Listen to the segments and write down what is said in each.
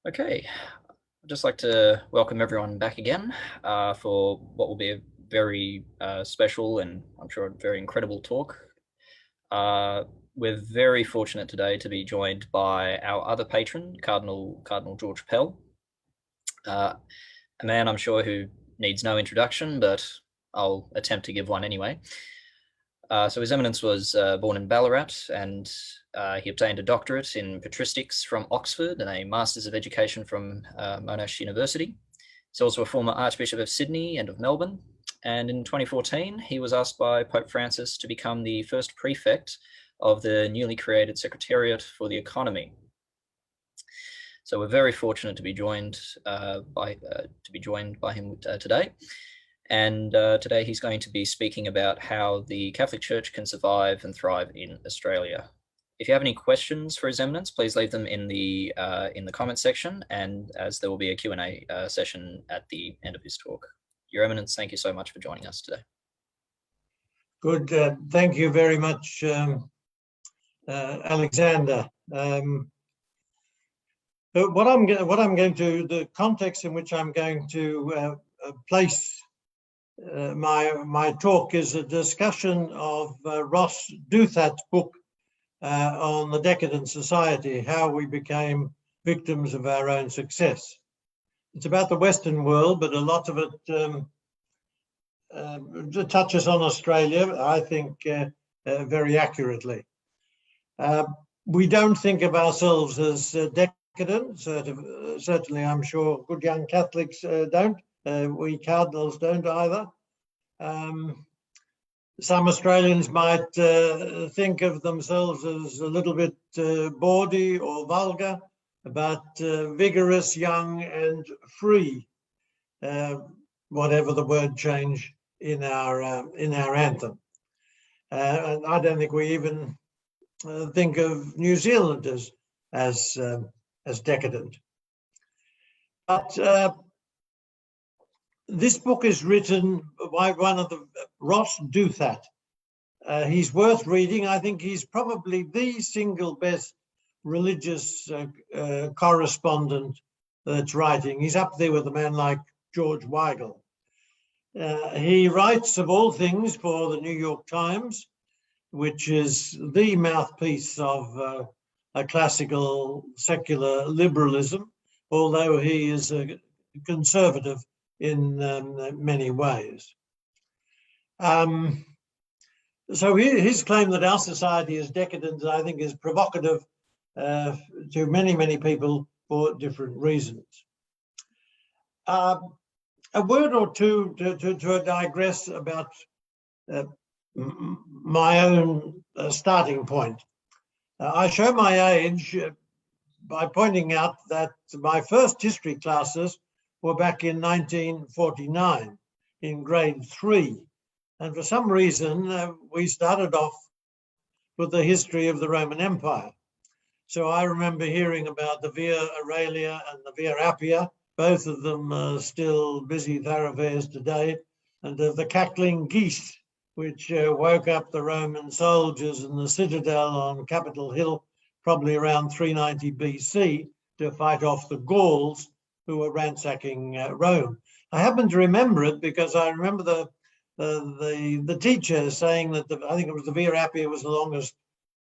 Okay, I'd just like to welcome everyone back again for what will be a very special and I'm sure a very incredible talk. We're very fortunate today to be joined by our other patron, Cardinal George Pell, a man I'm sure who needs no introduction, but I'll attempt to give one anyway. So His Eminence was born in Ballarat, and he obtained a doctorate in patristics from Oxford and a Masters of Education from Monash University. He's also a former Archbishop of Sydney and of Melbourne. And in 2014, he was asked by Pope Francis to become the first prefect of the newly created Secretariat for the Economy. So we're very fortunate to be joined by him today. And today he's going to be speaking about how the Catholic Church can survive and thrive in Australia. If you have any questions for His Eminence, please leave them in the comment section, and as there will be a Q&A session at the end of his talk. Your Eminence, thank you so much for joining us today. Good. Thank you very much, Alexander. The context in which I'm going to place my talk is a discussion of Ross Douthat's book on the decadent society, how we became victims of our own success. It's about the Western world, but a lot of it touches on Australia, I think, very accurately. We don't think of ourselves as decadent. Certainly, I'm sure good young Catholics don't. We cardinals don't either. Some Australians might think of themselves as a little bit bawdy or vulgar, but vigorous, young, and free, whatever the word change in our anthem. And I don't think we even think of New Zealanders as decadent. But this book is written by Ross Douthat. He's worth reading. I think he's probably the single best religious correspondent that's writing. He's up there with a man like George Weigel. He writes, of all things, for the New York Times, which is the mouthpiece of a classical secular liberalism, although he is a conservative in many ways. So his claim that our society is decadent, I think, is provocative to many, many people for different reasons. A word or two to digress about my own starting point. I show my age by pointing out that my first history classes were back in 1949 in grade 3. And for some reason, we started off with the history of the Roman Empire. So I remember hearing about the Via Aurelia and the Via Appia, both of them are still busy thoroughfares today, and of the cackling geese, which woke up the Roman soldiers in the citadel on Capitol Hill, probably around 390 BC, to fight off the Gauls who were ransacking Rome. I happen to remember it because I remember the teacher saying that I think it was the Via Appia was the longest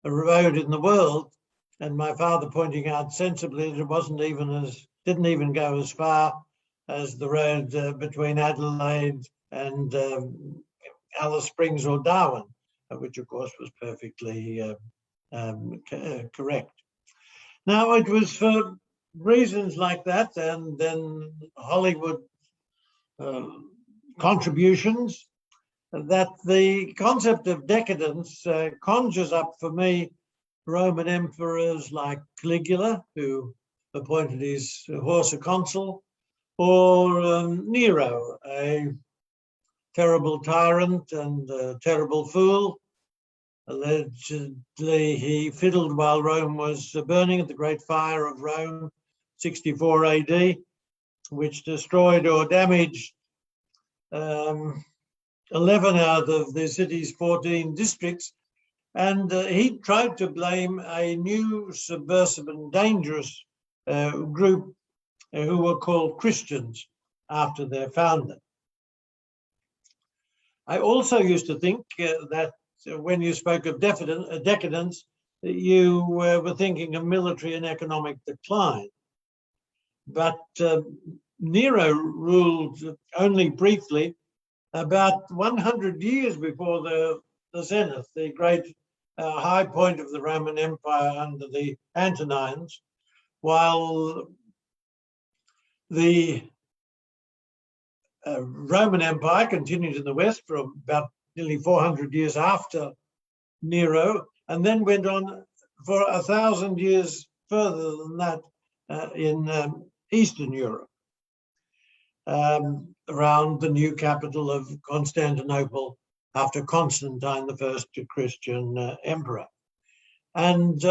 road in the world, and my father pointing out sensibly that it didn't even go as far as the road between Adelaide and Alice Springs or Darwin, which of course was perfectly correct. Now, it was for reasons like that, and then Hollywood contributions, that the concept of decadence conjures up for me Roman emperors like Caligula, who appointed his horse a consul, or Nero, a terrible tyrant and a terrible fool. Allegedly, he fiddled while Rome was burning at the Great Fire of Rome, 64 AD, which destroyed or damaged 11 out of the city's 14 districts. And he tried to blame a new subversive and dangerous group who were called Christians after their founder. I also used to think that when you spoke of decadence, you were thinking of military and economic decline. But Nero ruled only briefly, about 100 years before the zenith, the great high point of the Roman Empire under the Antonines, while the Roman Empire continued in the West for about nearly 400 years after Nero, and then went on for 1,000 years further than that in Eastern Europe, around the new capital of Constantinople after Constantine, the first Christian emperor. And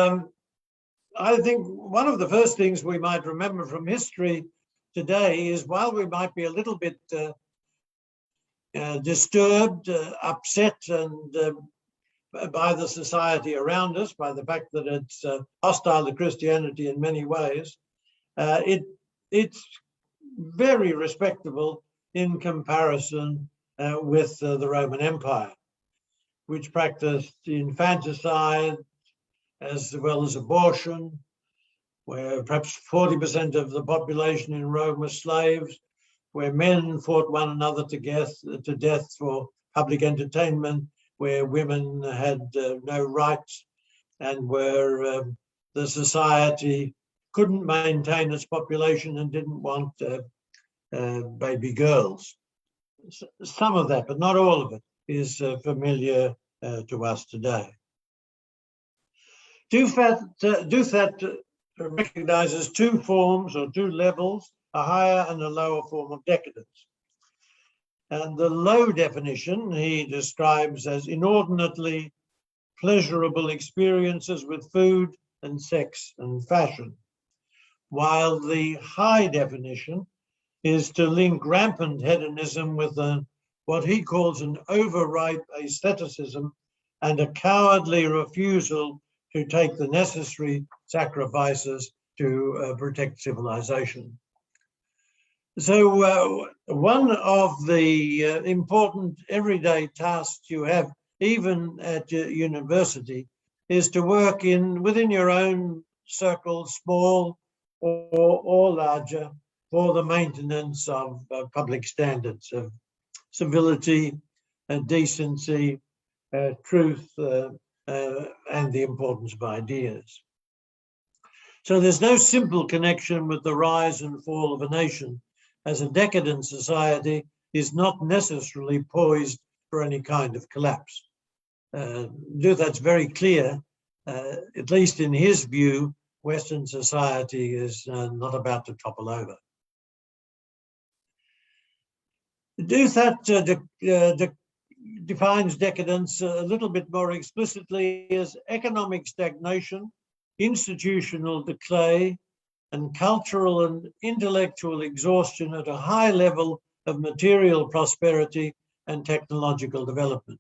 I think one of the first things we might remember from history today is, while we might be a little bit disturbed, upset, and by the society around us, by the fact that it's hostile to Christianity in many ways, it's very respectable in comparison with the Roman Empire, which practiced infanticide as well as abortion, where perhaps 40% of the population in Rome were slaves, where men fought one another to death for public entertainment, where women had no rights, and where the society couldn't maintain its population and didn't want baby girls. Some of that, but not all of it, is familiar to us today. Duthat recognizes two forms or two levels, a higher and a lower form of decadence. And the low definition he describes as inordinately pleasurable experiences with food and sex and fashion, while the high definition is to link rampant hedonism with what he calls an overripe aestheticism and a cowardly refusal to take the necessary sacrifices to protect civilization. So one of the important everyday tasks you have, even at university, is to work within your own circle, small or larger, for the maintenance of public standards of civility, decency, truth, and the importance of ideas. So there's no simple connection with the rise and fall of a nation, as a decadent society is not necessarily poised for any kind of collapse. Duthat's very clear, at least in his view, Western society is not about to topple over. Duthat defines decadence a little bit more explicitly as economic stagnation, institutional decay, and cultural and intellectual exhaustion at a high level of material prosperity and technological development.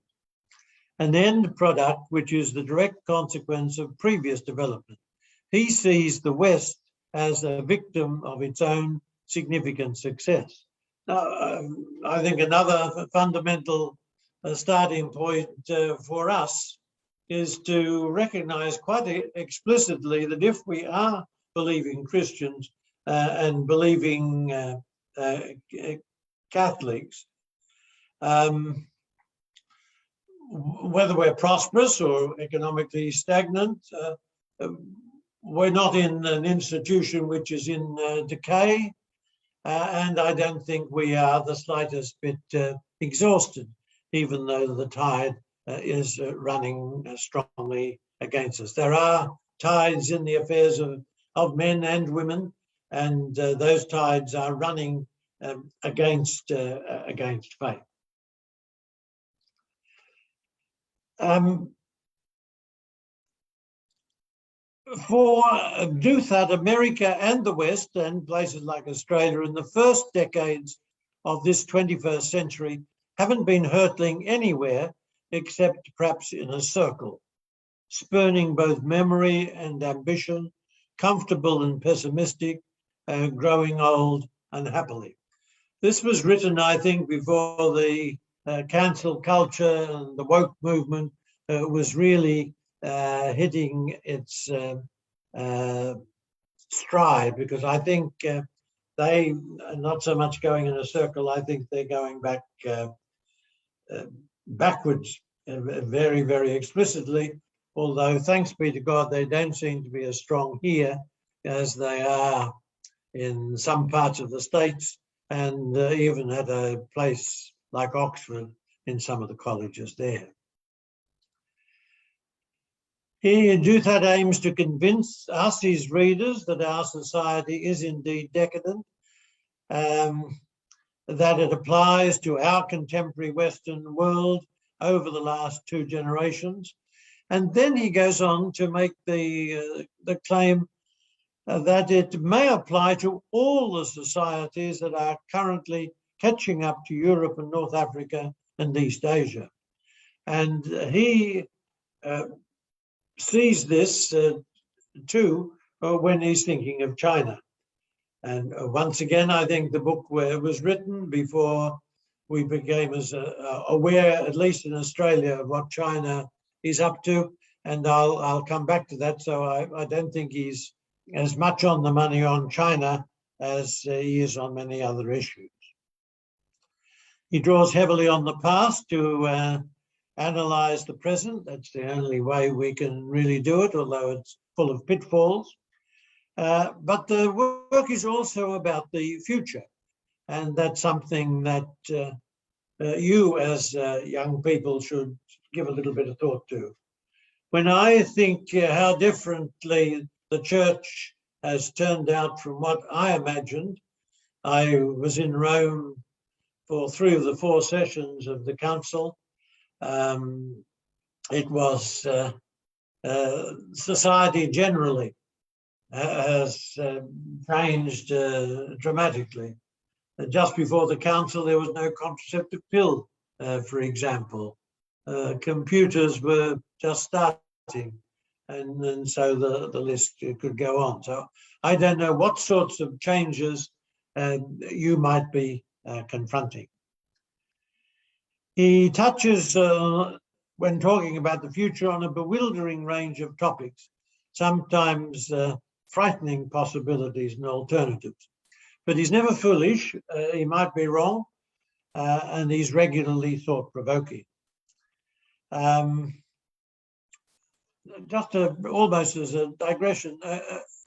An end product which is the direct consequence of previous development. He sees the West as a victim of its own significant success. Now, I think another fundamental starting point for us is to recognize quite explicitly that if we are believing Christians and believing Catholics, whether we're prosperous or economically stagnant, we're not in an institution which is in decay, and I don't think we are the slightest bit exhausted, even though the tide is running strongly against us. There are tides in the affairs of men and women, and those tides are running against fate. For Duthat, America and the West, and places like Australia in the first decades of this 21st century haven't been hurtling anywhere except perhaps in a circle, spurning both memory and ambition, comfortable and pessimistic, growing old unhappily. This was written, I think, before the cancel culture and the woke movement was really hitting its stride, because I think they are not so much going in a circle. I think they're going back backwards very, very explicitly, although thanks be to God, they don't seem to be as strong here as they are in some parts of the States, and even at a place like Oxford in some of the colleges there. Here, Duthat aims to convince us, his readers, that our society is indeed decadent, that it applies to our contemporary Western world over the last 2 generations. And then he goes on to make the claim that it may apply to all the societies that are currently catching up to Europe and North Africa and East Asia. And he sees this too when he's thinking of China. And once again, I think the book was written before we became as aware, at least in Australia, of what China is up to. And I'll come back to that. So I don't think he's as much on the money on China as he is on many other issues. He draws heavily on the past to analyze the present. That's the only way we can really do it, although it's full of pitfalls. But the work is also about the future. And that's something that you as young people should give a little bit of thought to. When I think how differently the church has turned out from what I imagined, I was in Rome for 3 of the 4 sessions of the council. It was society generally has changed dramatically. Just before the council, there was no contraceptive pill, for example. Computers were just starting, and so the list could go on. So I don't know what sorts of changes you might be confronting. He touches, when talking about the future, on a bewildering range of topics, sometimes frightening possibilities and alternatives. But he's never foolish, he might be wrong, and he's regularly thought-provoking. Just almost as a digression,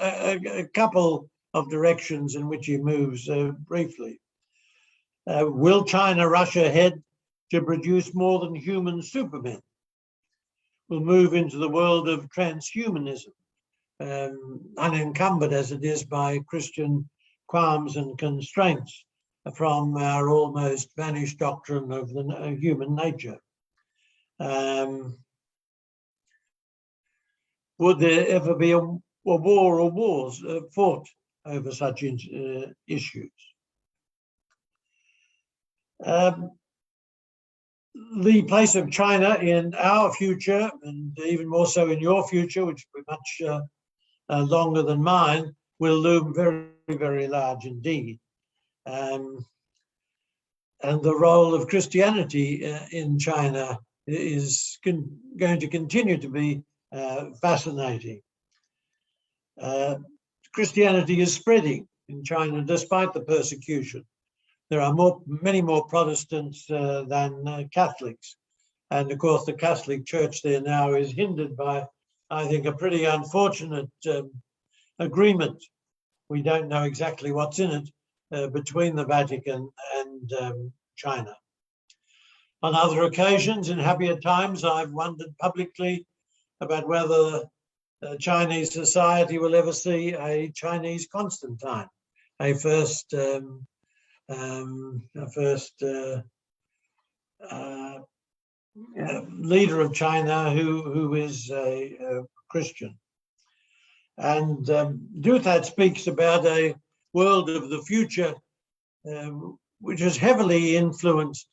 a couple of directions in which he moves briefly. Will China rush ahead to produce more than human supermen? We'll move into the world of transhumanism, unencumbered as it is by Christian qualms and constraints from our almost vanished doctrine of the human nature. Would there ever be a war or wars fought over such issues? The place of China in our future, and even more so in your future, which will be much longer than mine, will loom very, very large indeed. And the role of Christianity in China is going to continue to be fascinating. Christianity is spreading in China despite the persecution. There are many more Protestants than Catholics. And of course, the Catholic Church there now is hindered by, I think, a pretty unfortunate agreement. We don't know exactly what's in it between the Vatican and China. On other occasions, in happier times, I've wondered publicly about whether Chinese society will ever see a Chinese Constantine, a first leader of China who is a Christian. And Duthat speaks about a world of the future which is heavily influenced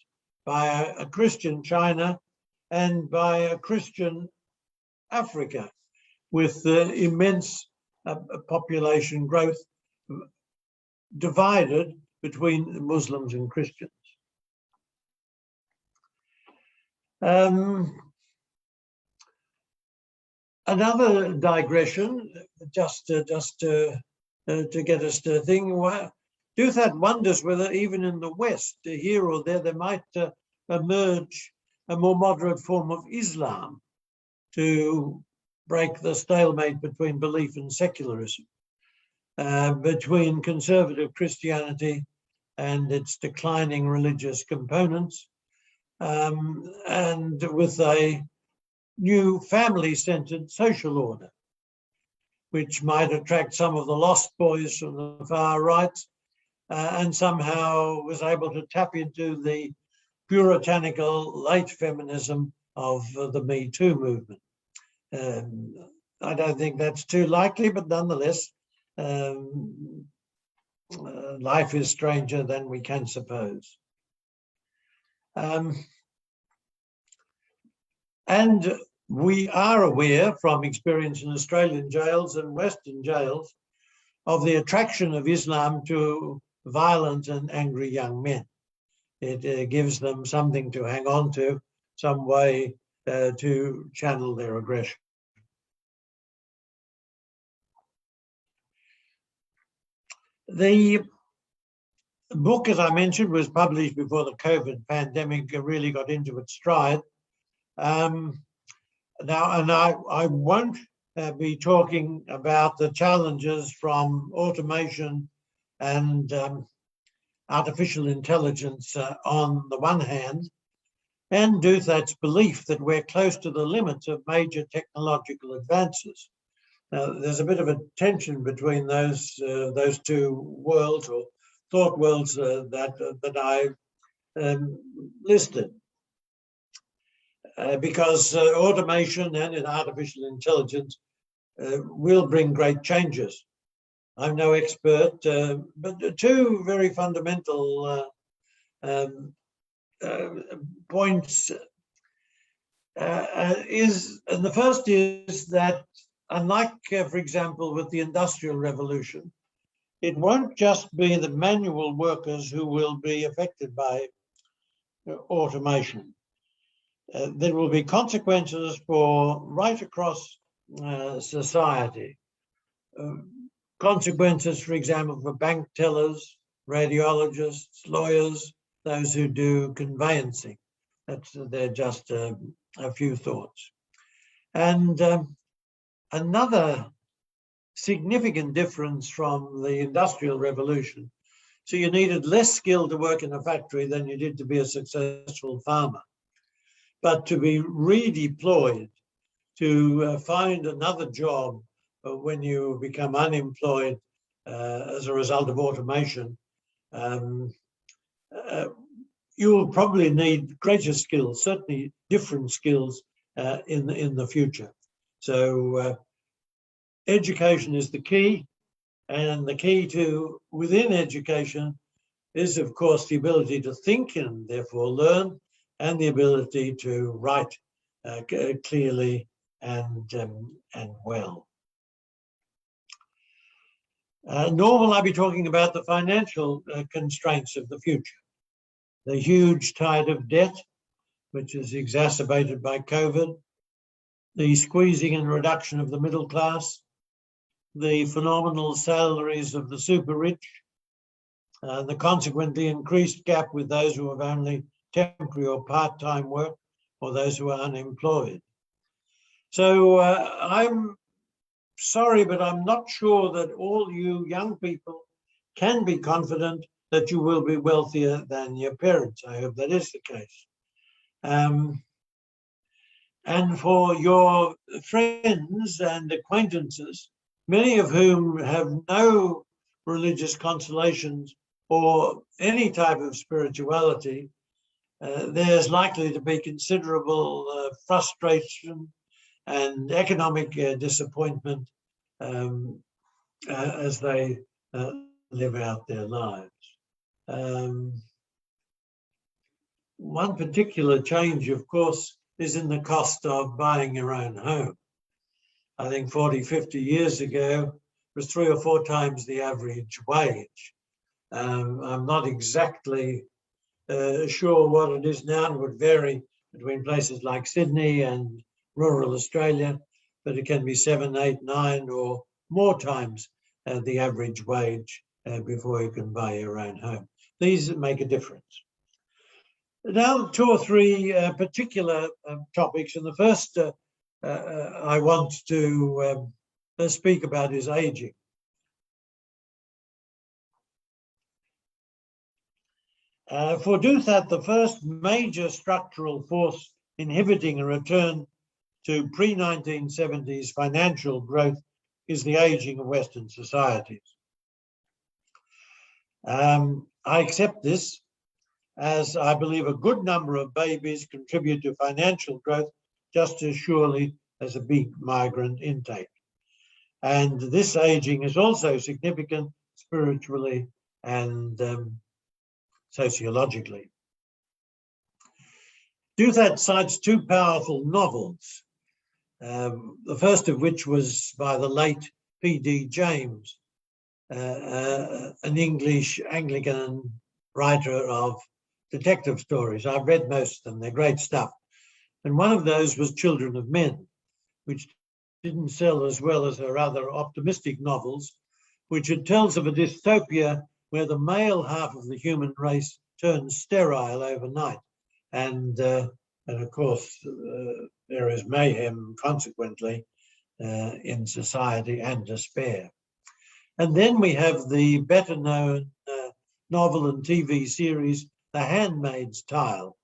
by a Christian China and by a Christian Africa, with immense population growth, divided between Muslims and Christians. Another digression, just to get us to think, Duthat wonders whether even in the West, here or there might emerge a more moderate form of Islam to break the stalemate between belief and secularism, between conservative Christianity and its declining religious components, and with a new family-centered social order, which might attract some of the lost boys from the far right, and somehow was able to tap into the puritanical late feminism of the Me Too movement. I don't think that's too likely, but nonetheless, life is stranger than we can suppose. And we are aware from experience in Australian jails and Western jails of the attraction of Islam to violent and angry young men. It gives them something to hang on to, some way to channel their aggression. The book, as I mentioned, was published before the COVID pandemic really got into its stride. Now, and I won't be talking about the challenges from automation and artificial intelligence on the one hand, and Duthat's belief that we're close to the limits of major technological advances. Now, there's a bit of a tension between those two worlds or thought worlds that I listed. Because automation and artificial intelligence will bring great changes. I'm no expert, but two very fundamental points and the first is that, unlike, for example, with the Industrial Revolution, it won't just be the manual workers who will be affected by automation. There will be consequences for right across society. Consequences, for example, for bank tellers, radiologists, lawyers, those who do conveyancing. They're just a few thoughts. And another significant difference from the Industrial Revolution. So you needed less skill to work in a factory than you did to be a successful farmer. But to be redeployed, to find another job when you become unemployed as a result of automation, you'll probably need greater skills, certainly different skills in the future. So education is the key, and the key to within education is, of course, the ability to think and therefore learn, and the ability to write clearly and well. Nor will I be talking about the financial constraints of the future. The huge tide of debt, which is exacerbated by COVID, the squeezing and reduction of the middle class, the phenomenal salaries of the super rich, the consequently increased gap with those who have only temporary or part-time work, or those who are unemployed. So I'm sorry, but I'm not sure that all you young people can be confident that you will be wealthier than your parents. I hope that is the case. And for your friends and acquaintances, many of whom have no religious consolations or any type of spirituality, there's likely to be considerable frustration and economic disappointment as they live out their lives. One particular change, of course, is in the cost of buying your own home. I think 40, 50 years ago, it was 3 or 4 times the average wage. I'm not exactly sure what it is now. It would vary between places like Sydney and rural Australia, but it can be 7, 8, 9 or more times the average wage before you can buy your own home. These make a difference. Now, 2 or 3 particular topics, and the first I want to speak about is aging. For Duthat, the first major structural force inhibiting a return to pre-1970s financial growth is the aging of Western societies. I accept this, as I believe a good number of babies contribute to financial growth just as surely as a big migrant intake. And this aging is also significant spiritually and sociologically. Duthat cites 2 powerful novels, the first of which was by the late P.D. James, an English Anglican writer of detective stories. I've read most of them, they're great stuff. And one of those was Children of Men, which didn't sell as well as her other optimistic novels, which it tells of a dystopia where the male half of the human race turns sterile overnight. And of course, there is mayhem consequently in society and despair. And then we have the better known novel and TV series, The Handmaid's Tale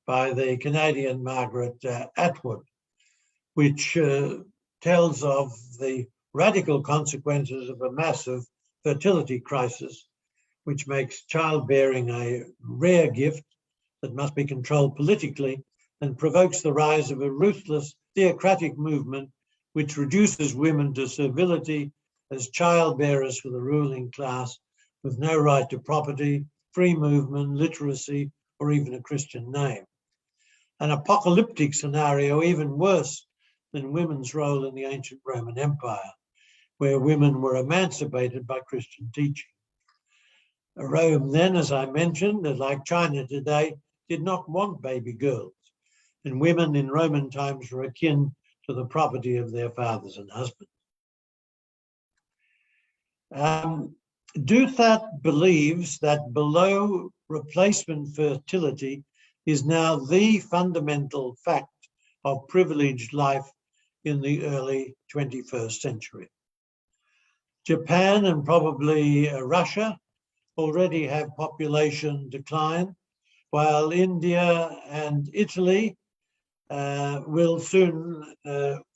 by the Canadian Margaret Atwood, which tells of the radical consequences of a massive fertility crisis, which makes childbearing a rare gift that must be controlled politically and provokes the rise of a ruthless theocratic movement which reduces women to servility as childbearers for the ruling class with no right to property, free movement, literacy, or even a Christian name. An apocalyptic scenario even worse than women's role in the ancient Roman Empire, where women were emancipated by Christian teaching. Rome then, as I mentioned, like China today, did not want baby girls, and women in Roman times were akin to the property of their fathers and husbands. Duthat believes that below replacement fertility is now the fundamental fact of privileged life in the early 21st century. Japan and probably Russia already have population decline, while India and Italy will soon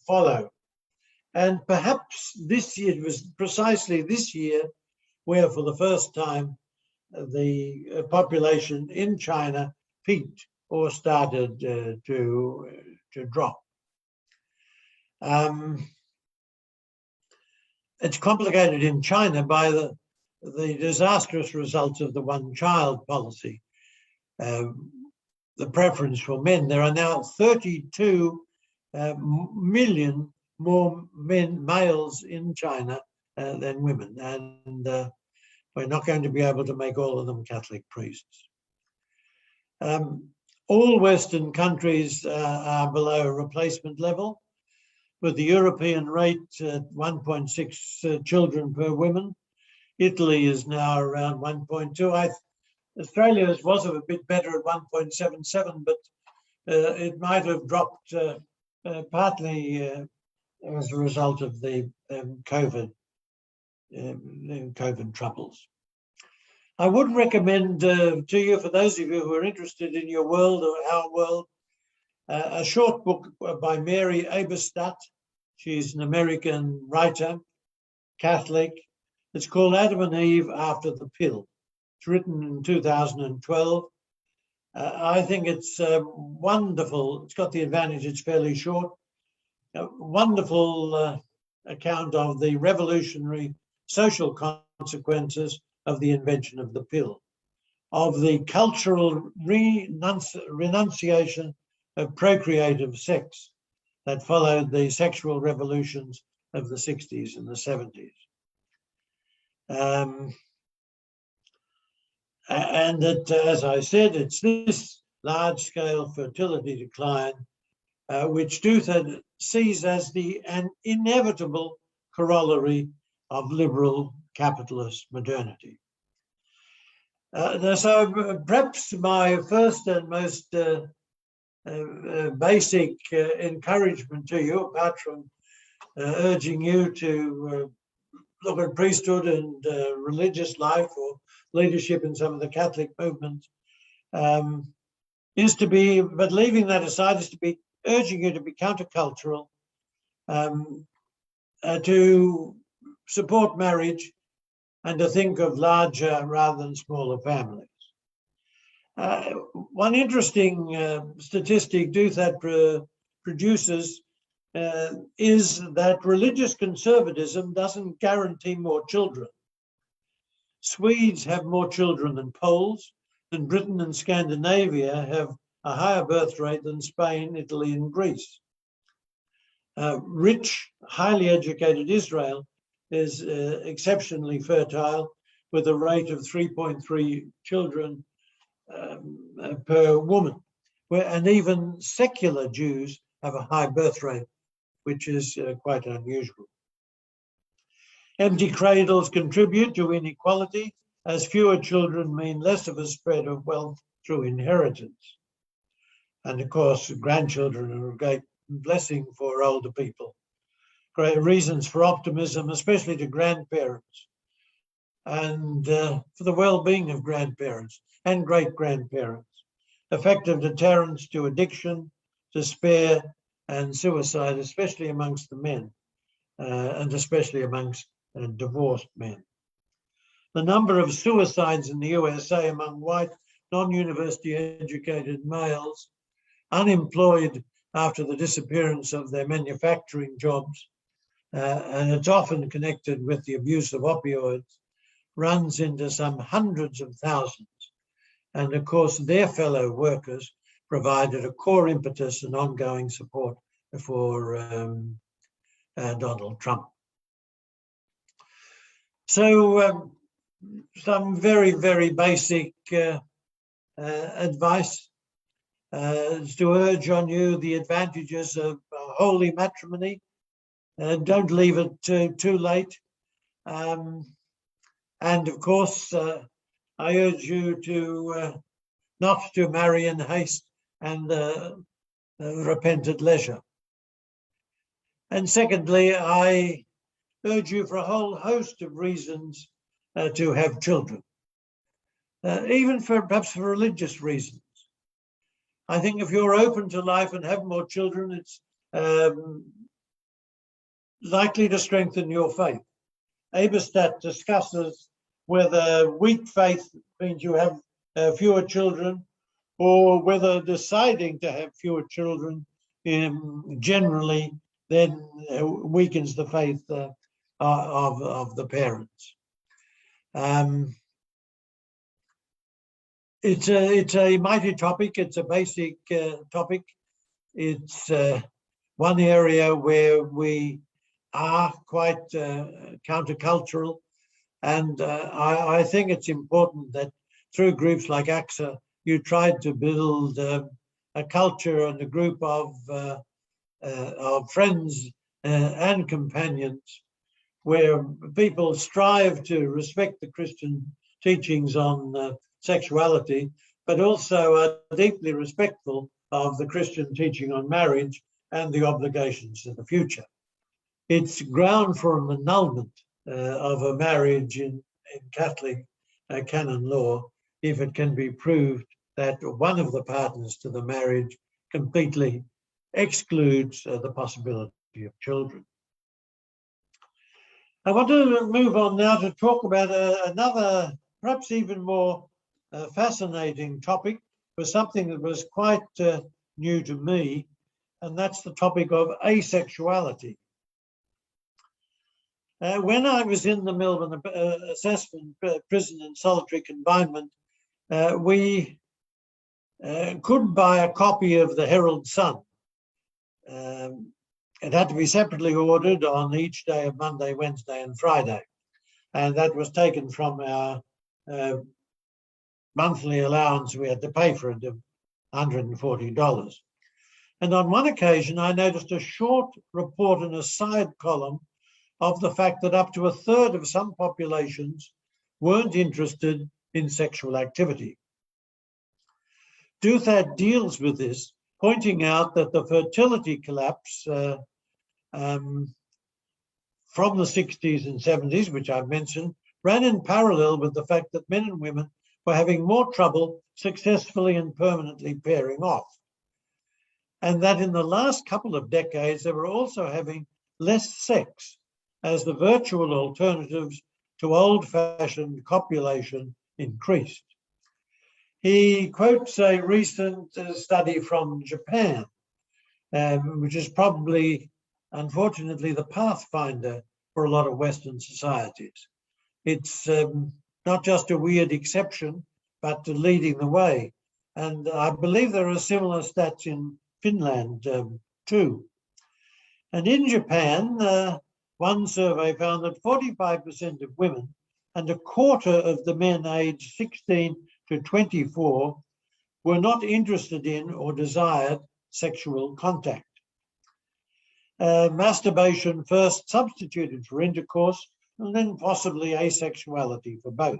follow. And perhaps this year, it was precisely this year where for the first time the population in China peaked or started to drop. It's complicated in China by the disastrous results of the one-child policy. The preference for men. There are now 32 million more males in China than women, and we're not going to be able to make all of them Catholic priests. All Western countries are below replacement level, with the European rate at 1.6 children per woman. Italy is now around 1.2. Australia's was a bit better at 1.77, but it might have dropped partly as a result of the COVID troubles. I would recommend to you, for those of you who are interested in your world or our world, a short book by Mary Eberstadt. She's an American writer, Catholic. It's called Adam and Eve After the Pill. It's written in 2012. I think it's wonderful. It's got the advantage it's fairly short. A wonderful account of the revolutionary social consequences of the invention of the pill, of the cultural renunciation of procreative sex that followed the sexual revolutions of the 60s and the 70s. and that, as I said, it's this large-scale fertility decline which Duther sees as an inevitable corollary of liberal capitalist modernity. So perhaps my first and most basic encouragement to you, apart from urging you to look at priesthood and religious life or leadership in some of the Catholic movements, is to be, but leaving that aside, is to be urging you to be countercultural, to support marriage, and to think of larger rather than smaller families. One interesting statistic Duther produces is that religious conservatism doesn't guarantee more children. Swedes have more children than Poles, and Britain and Scandinavia have a higher birth rate than Spain, Italy, and Greece. Rich, highly educated Israel is exceptionally fertile, with a rate of 3.3 children per woman. And even secular Jews have a high birth rate, which is quite unusual. Empty cradles contribute to inequality, as fewer children mean less of a spread of wealth through inheritance. And of course, grandchildren are a great blessing for older people. Great reasons for optimism, especially to grandparents, and for the well-being of grandparents and great-grandparents. Effective deterrents to addiction, despair, and suicide, especially amongst the men, and especially amongst divorced men. The number of suicides in the USA among white, non-university educated males, unemployed after the disappearance of their manufacturing jobs, and it's often connected with the abuse of opioids, runs into some hundreds of thousands. And of course, their fellow workers provided a core impetus and ongoing support for Donald Trump. So some very, very basic advice is to urge on you the advantages of holy matrimony. Don't leave it too late. And of course, I urge you to not to marry in haste and repent at leisure. And secondly, I urge you for a whole host of reasons to have children, even perhaps for religious reasons. I think if you're open to life and have more children, it's likely to strengthen your faith. Eberstadt discusses whether weak faith means you have fewer children, or whether deciding to have fewer children generally then weakens the faith of the parents. It's a mighty topic. It's a basic topic. It's one area where we are quite countercultural, and I think it's important that through groups like ACSA, you tried to build a culture and a group of friends and companions where people strive to respect the Christian teachings on sexuality, but also are deeply respectful of the Christian teaching on marriage and the obligations of the future. It's ground for an annulment of a marriage in Catholic canon law if it can be proved that one of the partners to the marriage completely excludes the possibility of children. I want to move on now to talk about another, perhaps even more fascinating topic, for something that was quite new to me, and that's the topic of asexuality. When I was in the Melbourne assessment prison in solitary confinement, we could buy a copy of the Herald Sun. It had to be separately ordered on each day of Monday, Wednesday, and Friday. And that was taken from our monthly allowance we had to pay for it of $140. And on one occasion, I noticed a short report in a side column of the fact that up to a third of some populations weren't interested in sexual activity. Douthad deals with this, pointing out that the fertility collapse from the 60s and 70s, which I've mentioned, ran in parallel with the fact that men and women were having more trouble successfully and permanently pairing off. And that in the last couple of decades, they were also having less sex as the virtual alternatives to old-fashioned copulation increased. He quotes a recent study from Japan, which is probably, unfortunately, the pathfinder for a lot of Western societies. It's not just a weird exception, but leading the way. And I believe there are similar stats in Finland too. And in Japan, one survey found that 45% of women and a quarter of the men aged 16 to 24 were not interested in or desired sexual contact. Masturbation first substituted for intercourse, and then possibly asexuality for both.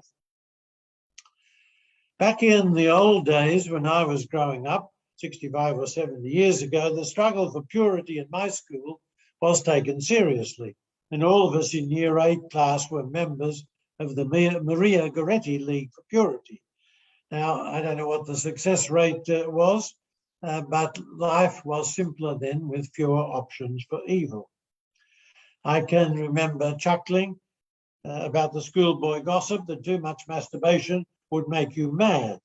Back in the old days when I was growing up, 65 or 70 years ago, the struggle for purity in my school was taken seriously. And all of us in Year 8 class were members of the Maria Goretti League for Purity. Now, I don't know what the success rate was, but life was simpler then with fewer options for evil. I can remember chuckling about the schoolboy gossip that too much masturbation would make you mad.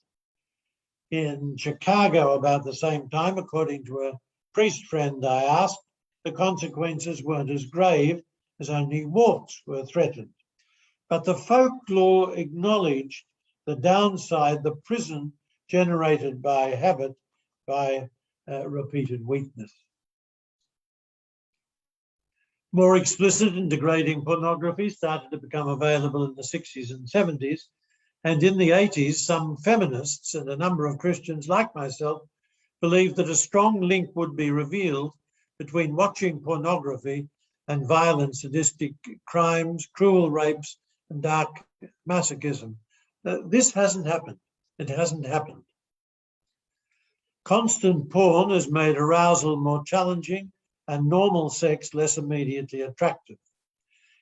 In Chicago, about the same time, according to a priest friend I asked, the consequences weren't as grave as only warts were threatened. But the folklore acknowledged the downside, the prison generated by habit, by repeated weakness. More explicit and degrading pornography started to become available in the 60s and 70s. And in the 80s, some feminists and a number of Christians like myself believed that a strong link would be revealed between watching pornography and violent, sadistic crimes, cruel rapes, and dark masochism. This hasn't happened. It hasn't happened. Constant porn has made arousal more challenging and normal sex less immediately attractive.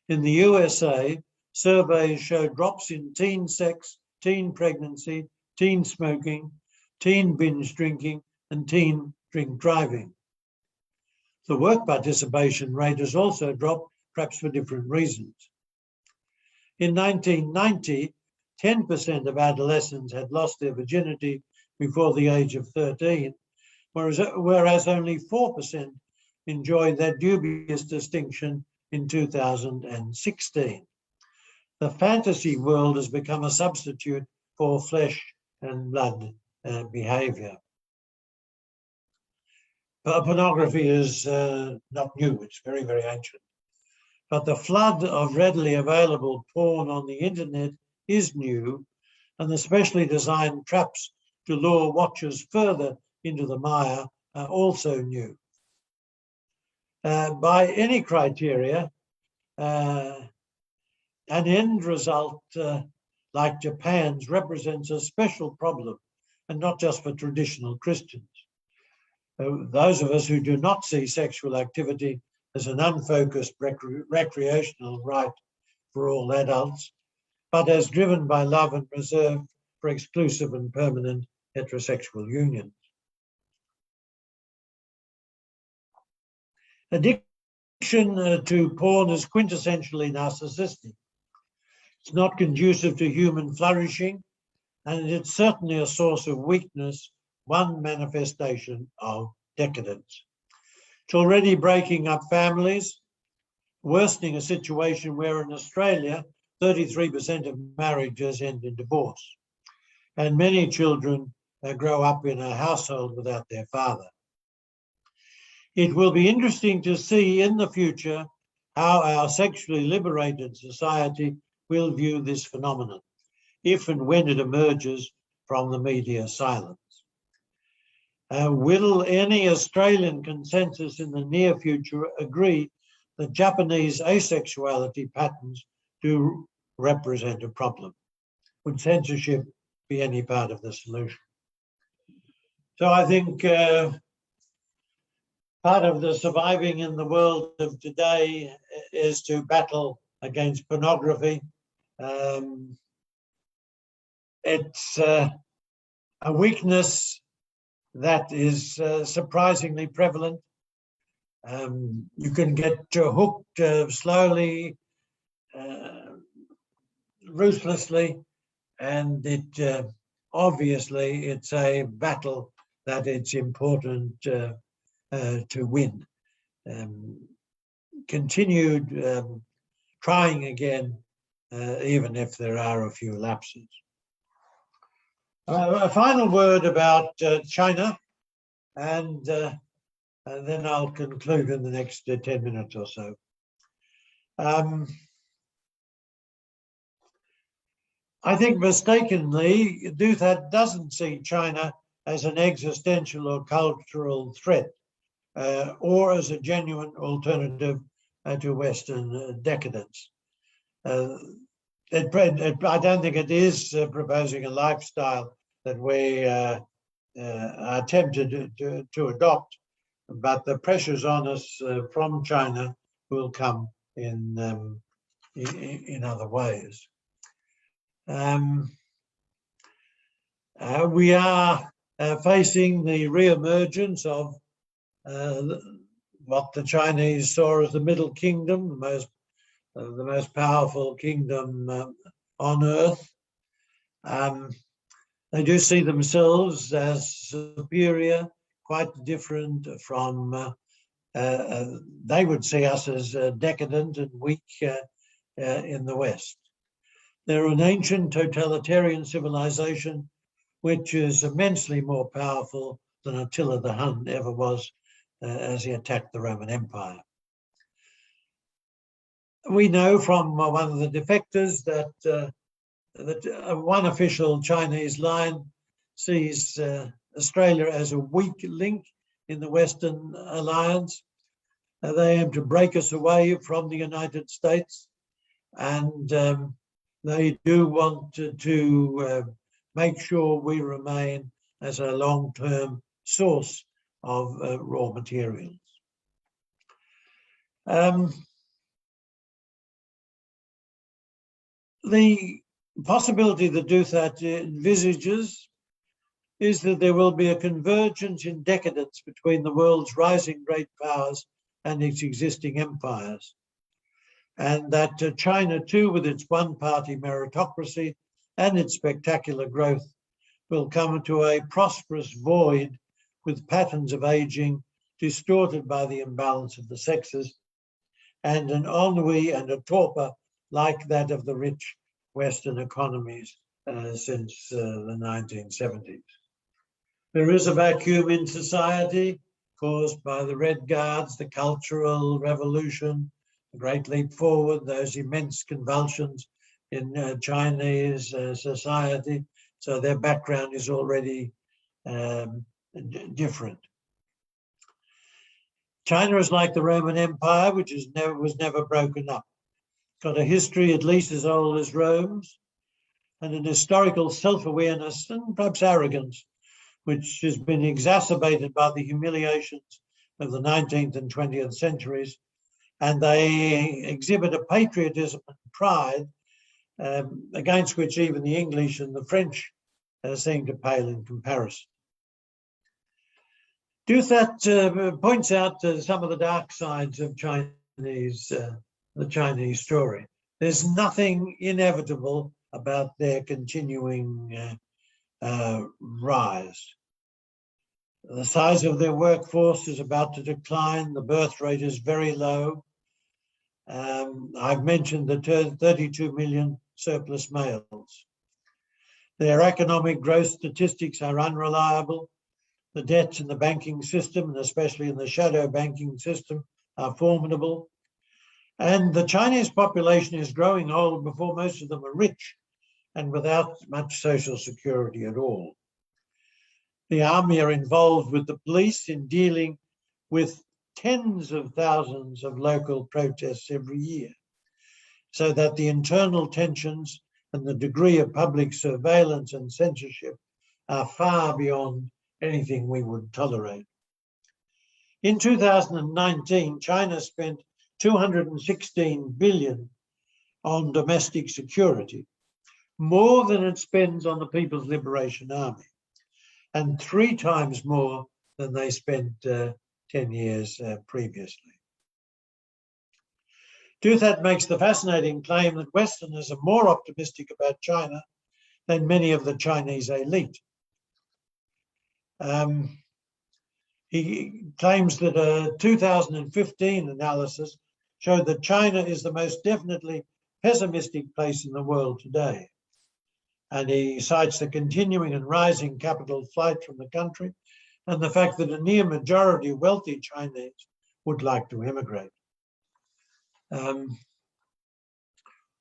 In the USA, surveys show drops in teen sex, teen pregnancy, teen smoking, teen binge drinking, and teen drink driving. The work participation rate has also dropped, perhaps for different reasons. In 1990, 10% of adolescents had lost their virginity before the age of 13, whereas only 4% enjoyed that dubious distinction in 2016. The fantasy world has become a substitute for flesh and blood behavior. Pornography is not new, it's very, very ancient. But the flood of readily available porn on the internet is new, and the specially designed traps to lure watchers further into the mire are also new. By any criteria, an end result like Japan's represents a special problem, and not just for traditional Christians. Those of us who do not see sexual activity as an unfocused recreational right for all adults, but as driven by love and reserved for exclusive and permanent heterosexual unions. Addiction to porn is quintessentially narcissistic. It's not conducive to human flourishing, and it's certainly a source of weakness, one manifestation of decadence. It's already breaking up families, worsening a situation where in Australia, 33% of marriages end in divorce, and many children grow up in a household without their father. It will be interesting to see in the future how our sexually liberated society will view this phenomenon, if and when it emerges from the media silence. Will any Australian consensus in the near future agree that Japanese asexuality patterns do represent a problem? Would censorship be any part of the solution? So I think part of the surviving in the world of today is to battle against pornography. It's a weakness that is surprisingly prevalent. You can get hooked slowly, ruthlessly, and it obviously it's a battle that it's important to win. Continued trying again, even if there are a few lapses. A final word about China, and then I'll conclude in the next 10 minutes or so. I think mistakenly, Duthat doesn't see China as an existential or cultural threat, or as a genuine alternative to Western decadence. I don't think it is proposing a lifestyle that we are tempted to adopt, but the pressures on us from China will come in other ways. We are facing the re-emergence of what the Chinese saw as the Middle Kingdom, the most powerful kingdom on earth. They do see themselves as superior, quite different from, they would see us as decadent and weak in the West. They're an ancient totalitarian civilization which is immensely more powerful than Attila the Hun ever was as he attacked the Roman Empire. We know from one of the defectors that one official Chinese line sees Australia as a weak link in the Western alliance. They aim to break us away from the United States, and they do want to make sure we remain as a long-term source of raw materials. The possibility that Duthat envisages is that there will be a convergence in decadence between the world's rising great powers and its existing empires, and that China too, with its one-party meritocracy and its spectacular growth, will come to a prosperous void with patterns of aging distorted by the imbalance of the sexes, and an ennui and a torpor like that of the rich Western economies since the 1970s. There is a vacuum in society caused by the Red Guards, the Cultural Revolution, the Great Leap Forward, those immense convulsions in Chinese society. So their background is already different. China is like the Roman Empire, which was never broken up. It's got a history at least as old as Rome's, and an historical self-awareness and perhaps arrogance, which has been exacerbated by the humiliations of the 19th and 20th centuries. And they exhibit a patriotism and pride against which even the English and the French seem to pale in comparison. Duthat points out some of the dark sides of the Chinese story. There's nothing inevitable about their continuing rise. The size of their workforce is about to decline. The birth rate is very low. I've mentioned the 32 million surplus males. Their economic growth statistics are unreliable. The debts in the banking system, and especially in the shadow banking system, are formidable. And the Chinese population is growing old before most of them are rich. and without much social security at all. The army are involved with the police in dealing with tens of thousands of local protests every year, so that the internal tensions and the degree of public surveillance and censorship are far beyond anything we would tolerate. In 2019, China spent 216 billion on domestic security, more than it spends on the People's Liberation Army, and 3 times more than they spent 10 years previously. Duthat makes the fascinating claim that Westerners are more optimistic about China than many of the Chinese elite. He claims that a 2015 analysis showed that China is the most definitely pessimistic place in the world today. And he cites the continuing and rising capital flight from the country and the fact that a near majority of wealthy Chinese would like to emigrate.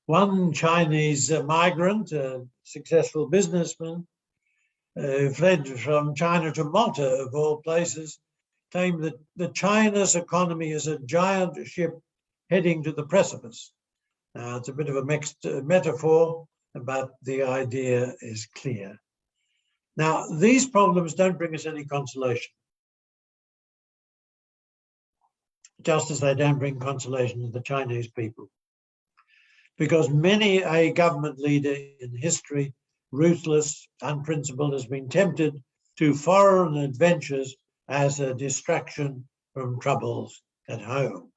One Chinese migrant, a successful businessman, fled from China to Malta, of all places, claimed that China's economy is a giant ship heading to the precipice. Now, it's a bit of a mixed metaphor, but the idea is clear. Now, these problems don't bring us any consolation, just as they don't bring consolation to the Chinese people, because many a government leader in history, ruthless, unprincipled, has been tempted to foreign adventures as a distraction from troubles at home.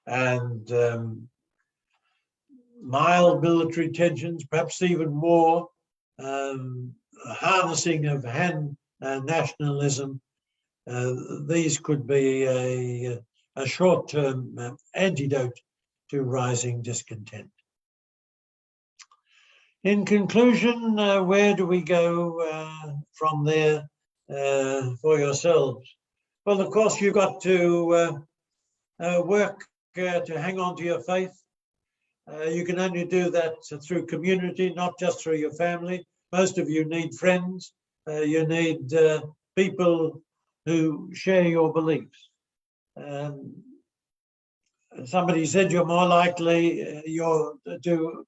And mild military tensions, perhaps even more, harnessing of Han nationalism, these could be a short-term antidote to rising discontent. In conclusion, where do we go from there for yourselves? Well, of course, you've got to work to hang on to your faith. You can only do that through community, not just through your family. Most of you need friends. You need people who share your beliefs. Somebody said you're more likely to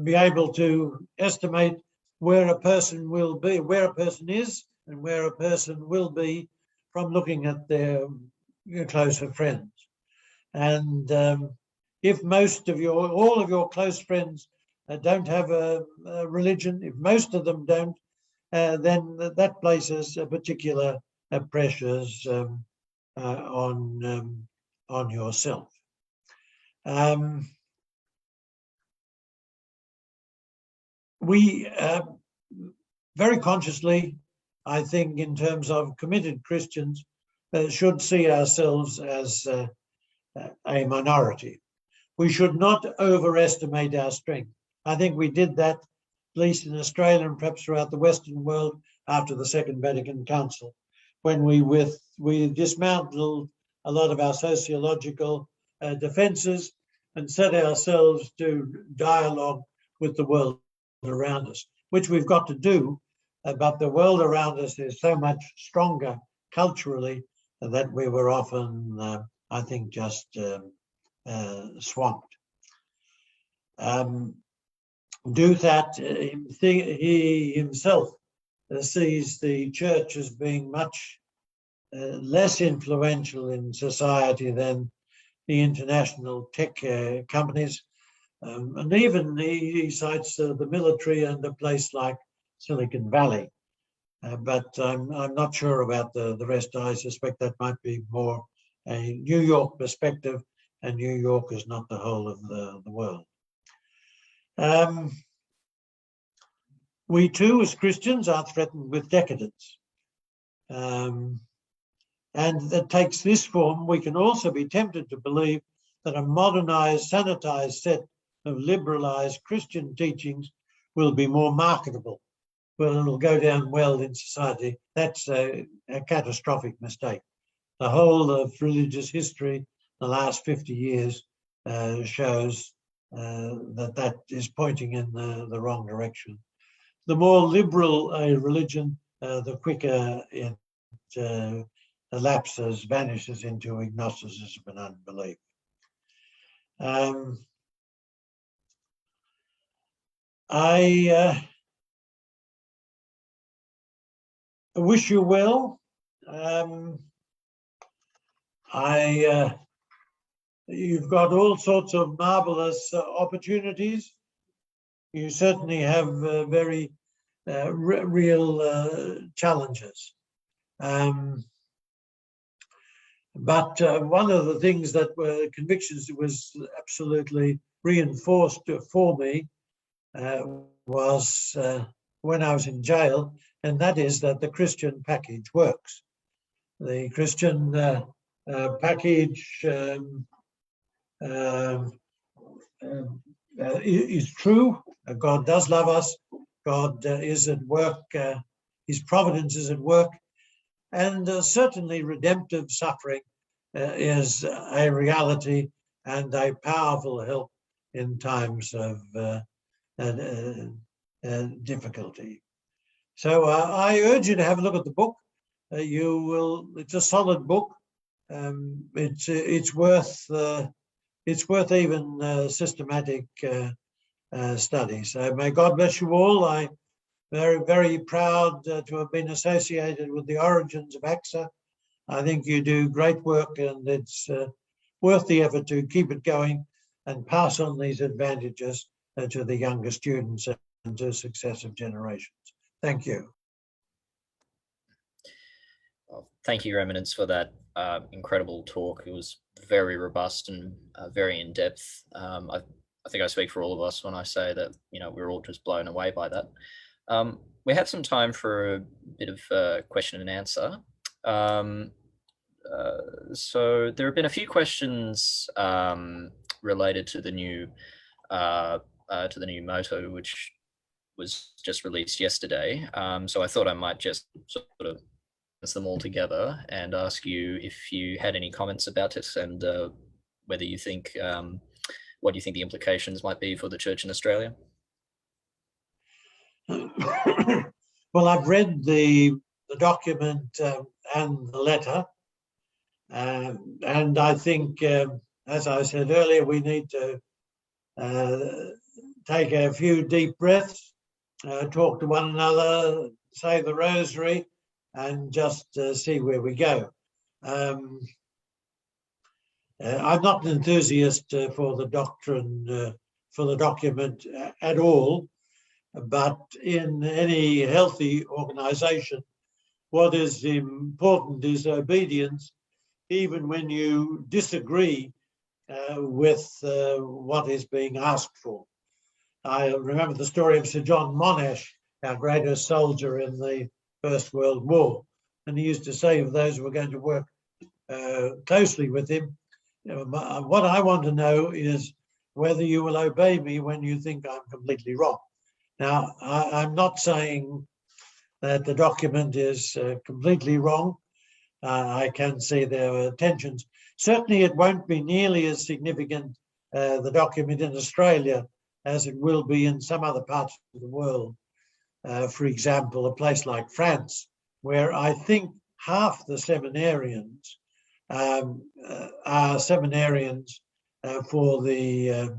be able to estimate where a person will be, where a person is, and where a person will be from looking at their closer friends. And if all of your close friends don't have a religion, if most of them don't, then that places particular pressures on yourself. We very consciously, I think, in terms of committed Christians, should see ourselves as a minority. We should not overestimate our strength. I think we did that, at least in Australia and perhaps throughout the Western world, after the Second Vatican Council, when we dismantled a lot of our sociological defences and set ourselves to dialogue with the world around us, which we've got to do, but the world around us is so much stronger culturally that we were often, I think, just swamped. Duthat, he himself sees the church as being much less influential in society than the international tech companies. And even he cites the military and a place like Silicon Valley. But I'm not sure about the rest. I suspect that might be more a New York perspective, and New York is not the whole of the world. We too, as Christians, are threatened with decadence. And that takes this form. We can also be tempted to believe that a modernized, sanitized set of liberalized Christian teachings will be more marketable. Well, it'll go down well in society. That's a catastrophic mistake. The whole of religious history, the last 50 years, shows that is pointing in the wrong direction. The more liberal a religion, the quicker it elapses, vanishes into agnosticism and unbelief. I wish you well. You've got all sorts of marvelous opportunities. You certainly have very real challenges. But one of the things that were convictions that was absolutely reinforced for me was when I was in jail, and that is that the Christian package works. The Christian package is true. God does love us. God is at work. His providence is at work. And certainly redemptive suffering is a reality and a powerful help in times of difficulty. So I urge you to have a look at the book. It's a solid book. It's worth even systematic study. So may God bless you all. I'm very, very proud to have been associated with the origins of ACSA. I think you do great work, and it's worth the effort to keep it going and pass on these advantages to the younger students and to successive generations. Thank you. Well, thank you, Your Eminence, for that incredible talk. It was very robust and very in-depth. I think I speak for all of us when I say that, we're all just blown away by that. We have some time for a bit of question and answer. So there have been a few questions related to the new motto, which was just released yesterday. So I thought I might just sort of answer them all together and ask you if you had any comments about it, and whether you think what do you think the implications might be for the Church in Australia? Well, I've read the document and the letter, and I think, as I said earlier, we need to take a few deep breaths, talk to one another, say the rosary, and just see where we go. I'm not an enthusiast for the doctrine, for the document at all, but in any healthy organization, what is important is obedience, even when you disagree with what is being asked for. I remember the story of Sir John Monash, our greatest soldier in the First World War, and he used to say of those who were going to work closely with him, what I want to know is whether you will obey me when you think I'm completely wrong. Now, I'm not saying that the document is completely wrong. I can see there are tensions. Certainly, it won't be nearly as significant, the document in Australia, as it will be in some other parts of the world. For example, a place like France, where I think half the seminarians are seminarians for the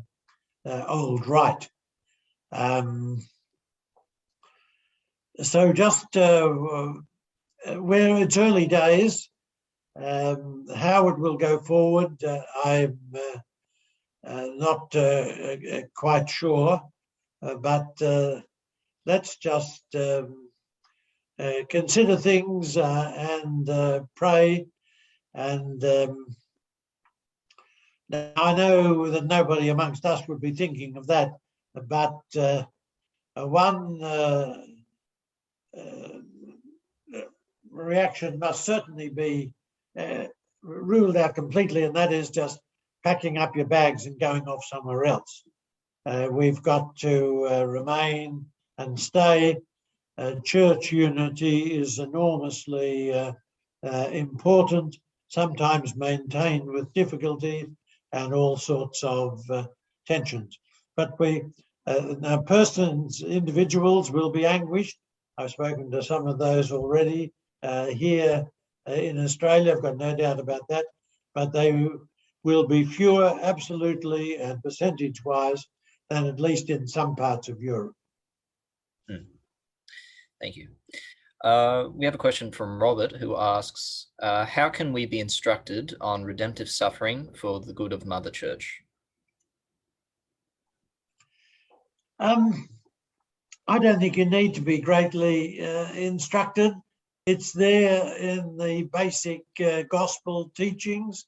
old rite. So just where it's early days, how it will go forward, I'm not quite sure, but let's just consider things and pray. And now I know that nobody amongst us would be thinking of that, but one reaction must certainly be ruled out completely, and that is just packing up your bags and going off somewhere else. We've got to remain and stay. Church unity is enormously important, sometimes maintained with difficulty and all sorts of tensions. But individuals will be anguished. I've spoken to some of those already here in Australia. I've got no doubt about that. But they will be fewer, absolutely and percentage-wise, than at least in some parts of Europe. Thank you. We have a question from Robert, who asks, how can we be instructed on redemptive suffering for the good of Mother Church? I don't think you need to be greatly instructed. It's there in the basic gospel teachings.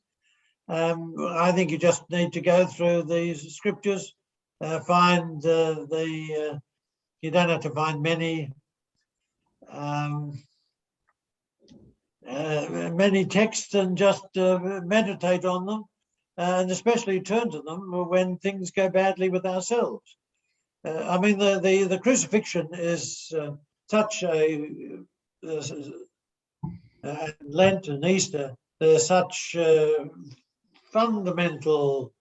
I think you just need to go through these scriptures, find you don't have to find many texts, and just meditate on them, and especially turn to them when things go badly with ourselves. I mean, the crucifixion is such a Lent and Easter. There's such fundamental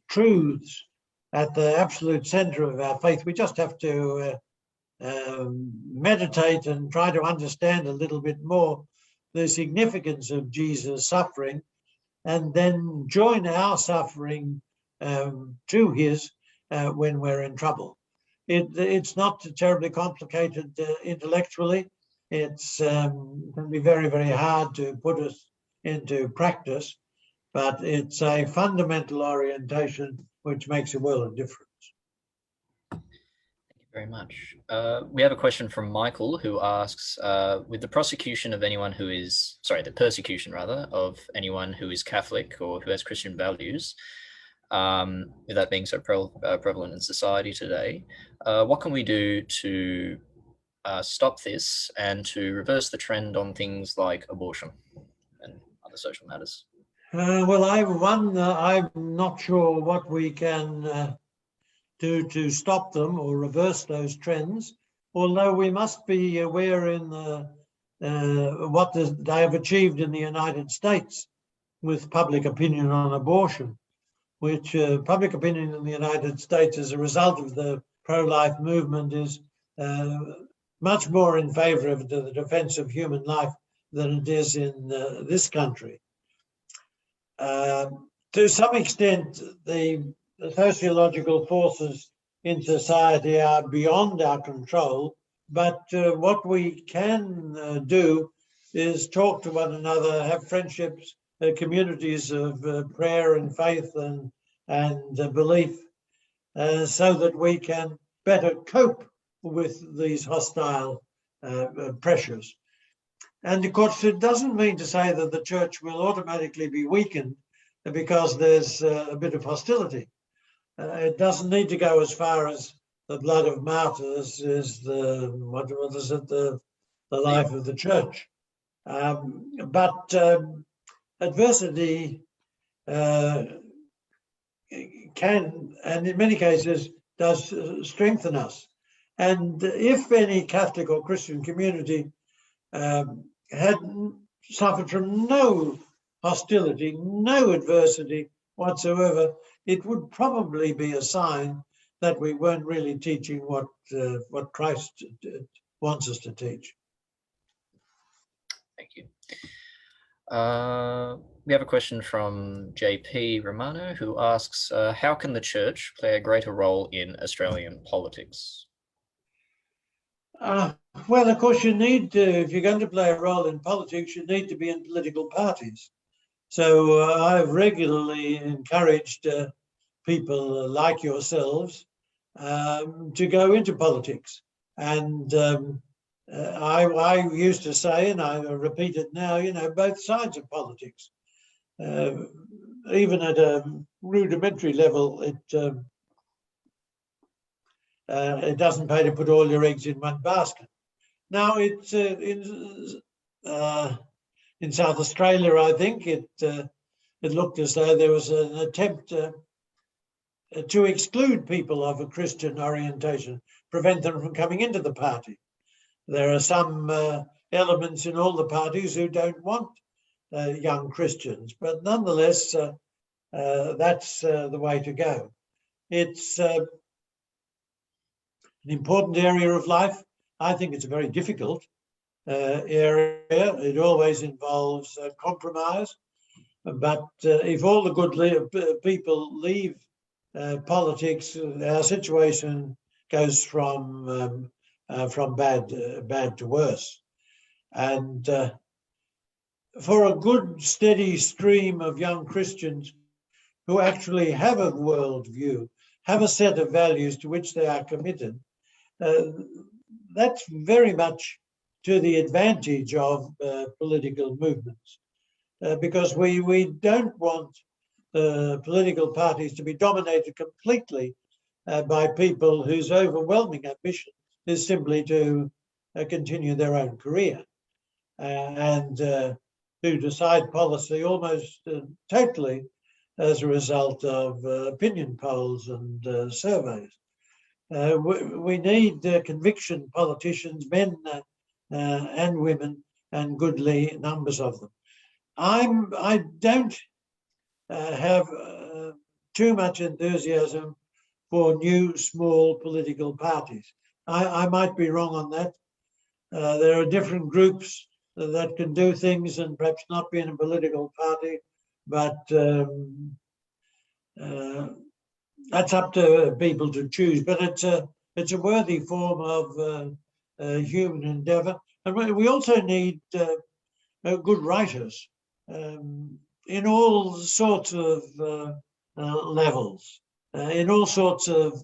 truths at the absolute centre of our faith. We just have to meditate and try to understand a little bit more the significance of Jesus' suffering, and then join our suffering to his when we're in trouble. It's not terribly complicated intellectually. It can be very, very hard to put us into practice, but it's a fundamental orientation which makes a world of difference. Very much. We have a question from Michael, who asks, with the persecution of anyone who is Catholic or who has Christian values, with that being so prevalent in society today, what can we do to stop this and to reverse the trend on things like abortion and other social matters? Well, I'm not sure what we can do to stop them or reverse those trends, although we must be aware in what they have achieved in the United States with public opinion on abortion, which public opinion in the United States as a result of the pro-life movement is much more in favour of the defence of human life than it is in this country. To some extent, the sociological forces in society are beyond our control, but what we can do is talk to one another, have friendships, communities of prayer and faith and belief, so that we can better cope with these hostile pressures. And of course, it doesn't mean to say that the church will automatically be weakened because there's a bit of hostility. It doesn't need to go as far as the blood of martyrs is the life of the church. But adversity can, and in many cases, does strengthen us. And if any Catholic or Christian community had suffered from no hostility, no adversity whatsoever, it would probably be a sign that we weren't really teaching what Christ wants us to teach. Thank you. We have a question from JP Romano, who asks, how can the church play a greater role in Australian politics? Well, of course, you need to, if you're going to play a role in politics, you need to be in political parties. So I've regularly encouraged people like yourselves to go into politics. And I used to say, and I repeat it now, both sides of politics. Even at a rudimentary level, it doesn't pay to put all your eggs in one basket. Now, it's in South Australia, I think it looked as though there was an attempt to exclude people of a Christian orientation, prevent them from coming into the party. There are some elements in all the parties who don't want young Christians, but nonetheless, that's the way to go. It's an important area of life. I think it's a very difficult area. It always involves compromise. But if all the good people leave politics, our situation goes from bad to worse. And for a good, steady stream of young Christians who actually have a worldview, have a set of values to which they are committed, that's very much to the advantage of political movements, because we don't want political parties to be dominated completely by people whose overwhelming ambition is simply to continue their own career and who decide policy almost totally as a result of opinion polls and surveys. We need conviction politicians, men and women, and goodly numbers of them. I don't have too much enthusiasm for new small political parties. I might be wrong on that. There are different groups that can do things and perhaps not be in a political party, but that's up to people to choose. But it's a worthy form of human endeavour, and we also need good writers in all sorts of levels, in all sorts of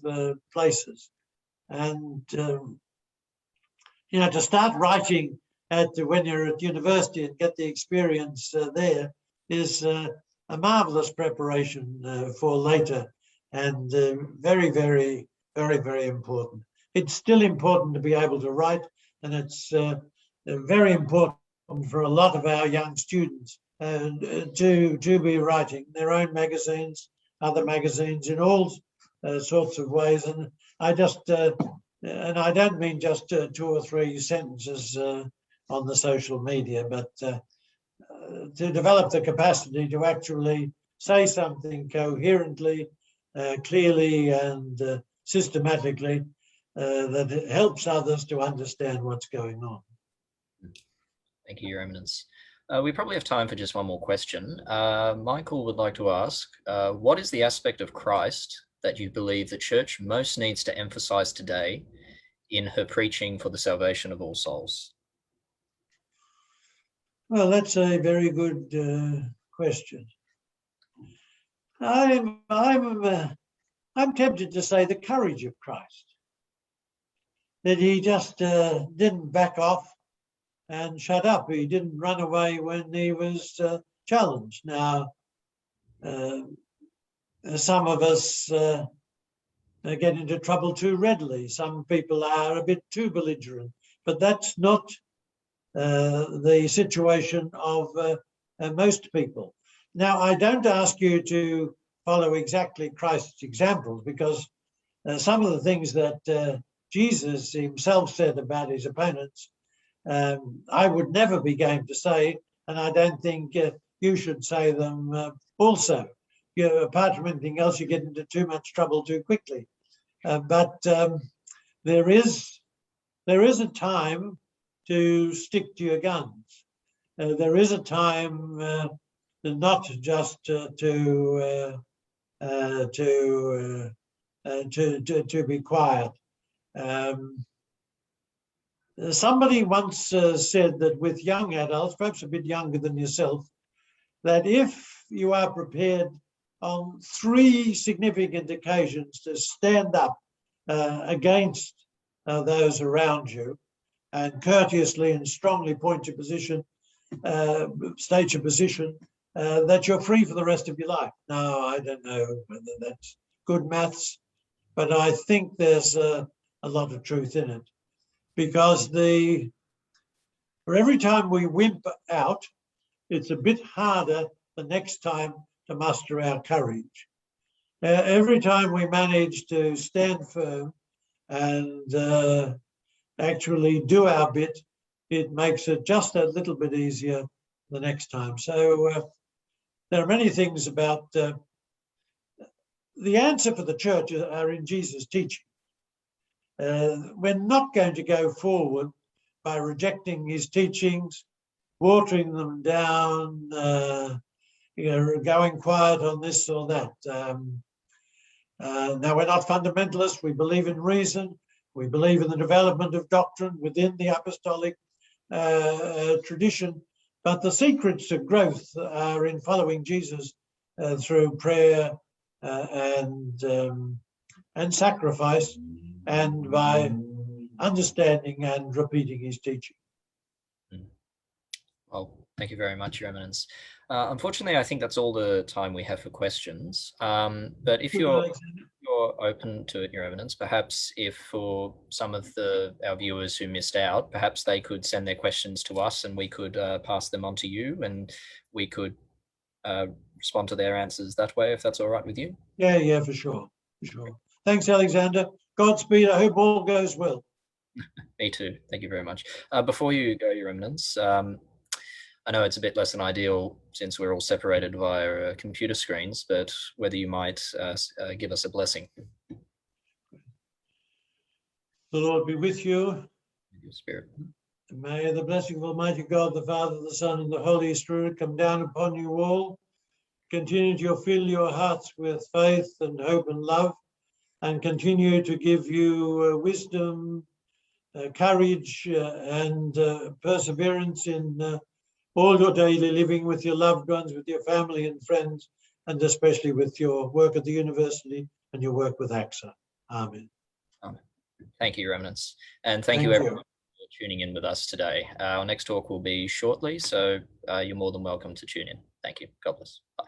places, and to start writing when you're at university and get the experience there is a marvelous preparation for later, and very, very, very, very important. It's still important to be able to write, and it's very important for a lot of our young students to be writing their own magazines, other magazines in all sorts of ways. And I don't mean just 2 or 3 sentences on the social media, but to develop the capacity to actually say something coherently, clearly, and systematically that helps others to understand what's going on. Thank you, Your Eminence. We probably have time for just one more question. Michael would like to ask, what is the aspect of Christ that you believe the Church most needs to emphasize today in her preaching for the salvation of all souls? Well, that's a very good question. I'm tempted to say the courage of Christ, that he just didn't back off and shut up. He didn't run away when he was challenged. Now, some of us get into trouble too readily. Some people are a bit too belligerent, but that's not the situation of most people. Now, I don't ask you to follow exactly Christ's examples, because some of the things that Jesus himself said about his opponents, I would never be game to say, and I don't think you should say them also. Apart from anything else, you get into too much trouble too quickly. But there is a time to stick to your guns. There is a time not just to be quiet. Somebody once said that with young adults, perhaps a bit younger than yourself, that if you are prepared on 3 significant occasions to stand up against those around you and courteously and strongly point your position, state your position, that you're free for the rest of your life. Now, I don't know whether that's good maths, but I think there's a lot of truth in it, because for every time we wimp out, it's a bit harder the next time to muster our courage. Every time we manage to stand firm and actually do our bit, it makes it just a little bit easier the next time. So there are many things about the answer for the church are in Jesus' teaching. We're not going to go forward by rejecting his teachings, watering them down, going quiet on this or that. Now, we're not fundamentalists. We believe in reason. We believe in the development of doctrine within the apostolic tradition. But the secrets of growth are in following Jesus through prayer and sacrifice, and by understanding and repeating his teaching. Well, thank you very much, Your Eminence. Unfortunately, I think that's all the time we have for questions. But if you're open to it, Your Eminence, perhaps if for some of our viewers who missed out, perhaps they could send their questions to us and we could pass them on to you, and we could respond to their answers that way, if that's all right with you. Yeah, for sure. Thanks, Alexander. Godspeed. I hope all goes well. Me too. Thank you very much. Before you go, Your Eminence, I know it's a bit less than ideal since we're all separated via computer screens, but whether you might give us a blessing. The Lord be with you. With your spirit. May the blessing of Almighty God, the Father, the Son, and the Holy Spirit come down upon you all. Continue to fill your hearts with faith and hope and love, and continue to give you wisdom, courage, and perseverance in all your daily living with your loved ones, with your family and friends, and especially with your work at the university and your work with ACSA. Amen. Amen. Thank you, Your Eminence. And thank you everyone for tuning in with us today. Our next talk will be shortly, so you're more than welcome to tune in. Thank you. God bless. Bye.